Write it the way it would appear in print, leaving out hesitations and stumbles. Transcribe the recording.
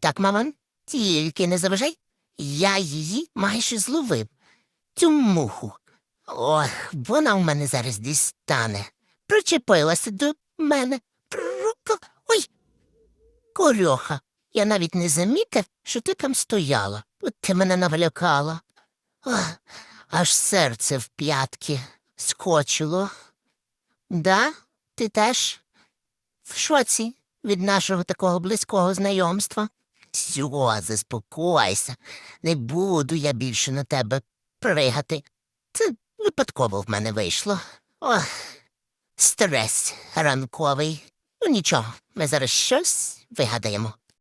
Так, маман, тільки не заважай. Я її майже зловив. Цю муху. Ох, вона у мене зараз дістане. Причепилася до мене. Ой, Корьоха, я навіть не замітив, що ти там стояла. От ти мене навлякала. Ох, аж серце в п'ятки скочило. Да, ти теж в шоці від нашого такого близького знайомства? Сьо, заспокойся. Не буду я більше на тебе пригати. Це випадково в мене вийшло. Ох, стрес ранковий. Ну нічого, ми зараз щось вигадаємо.